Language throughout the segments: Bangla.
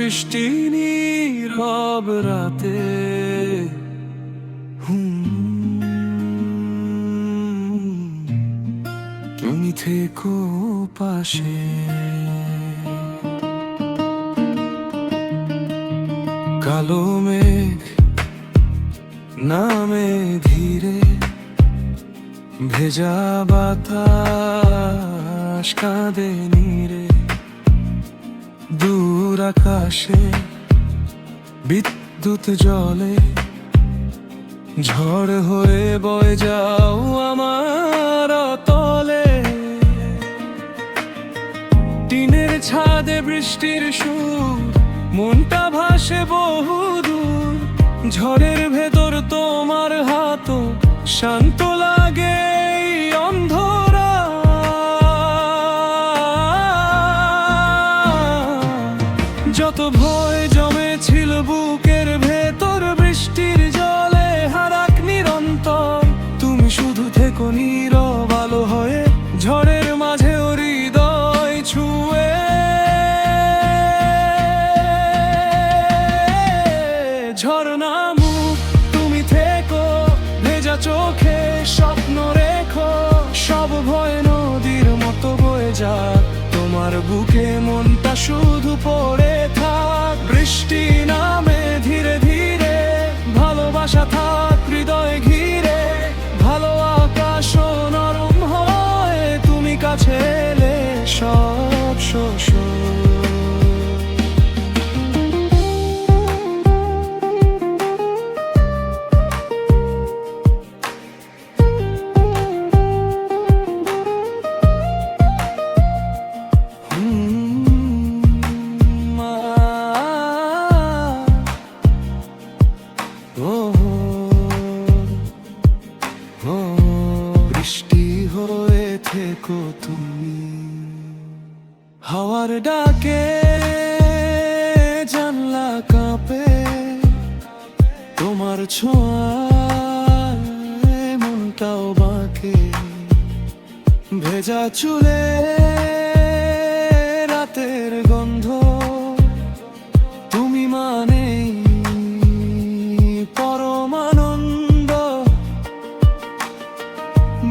বৃষ্টি নীরব রাতে তুমি থেকো পাশে। কালো মেঘ নামে ধীরে, ভেজা বাতাস কাঁদে নীরে। দূর আকাশে বিদ্যুৎ জ্বলে, ঝড় হয়ে বয়ে যাও আমার তলে। টিনের ছাদে বৃষ্টির সুর, মনটা ভাসে বহুদূর। ঝড়ের ভেতর তোমার হাত শান্ত লাগে এই অন্ধরা। যত ভয় জমেছিল বুকের ভেতর, বৃষ্টির জলে হারাক নিরন্তর। তুমি শুধু থেকো নীরব আলো হয়ে, ঝড়ের মাঝেও হৃদয় ছুঁয়ে। ঝরনা মুখ তুমি থেকো, ভেজা চোখে স্বপ্ন রেখো। সব ভয় নদীর মতো বয়ে যাক, তোমার বুকে মনটা শুধু পড়ে থাক। বৃষ্টি নামে ধীরে ধীরে, ভালোবাসা থাক হৃদয় ঘিরে। ভালো আকাশ নরম হয়, তুমি কাছে এলে সব শোষ। বৃষ্টি হয়ে থেকো তুমি। হাওয়ার ডাকে জানলা কাঁপে, তোমার ছোঁয়ায় মনটাও বাঁকে। ভেজা চুলে রাতের গন্ধ, তুমি মানেই পরম আনন্দ।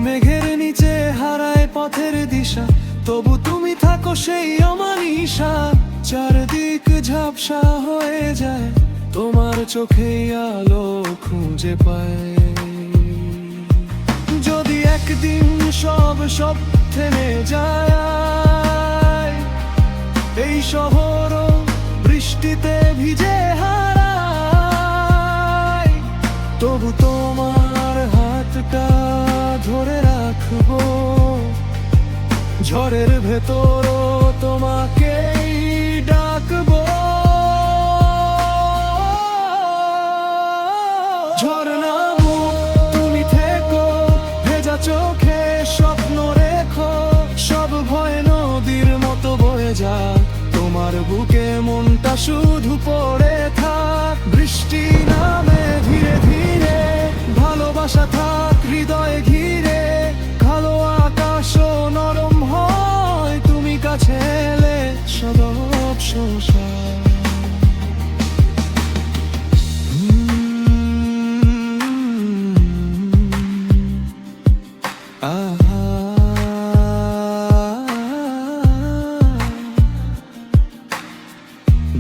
মেঘের নিচে হারায় পথের দিশা, তবু তুমি থাকো সেই অমানিসা। চারদিক ঝাপসা হয়ে যায়, তোমার চোখে আলো খুঁজে পায়। যদি একদিন সব থেমে যায়, এই শহর বৃষ্টিতে ভিজে হারায়, তবু তোমার হাতটা ধরে রাখবো। ঝড়ের ভেতর তোমাকেই ডাকবো। ঝরনা তুমি থেকো, ভেজা চোখে স্বপ্ন রেখো। সব ভয় নদীর মতো বয়ে যাক, তোমার বুকে মনটা শুধু পড়ে থাক। বৃষ্টি নামে ধীরে ধীরে, ভালোবাসা থাক হৃদয় ঘিরে। কালো আকাশ নরম হয়, তুমি কাছে এলে সদব শোষা।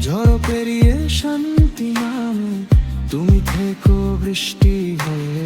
ঝড় পেরিয়ে শান্তি নামে, তুমি থেকো বৃষ্টি হয়ে।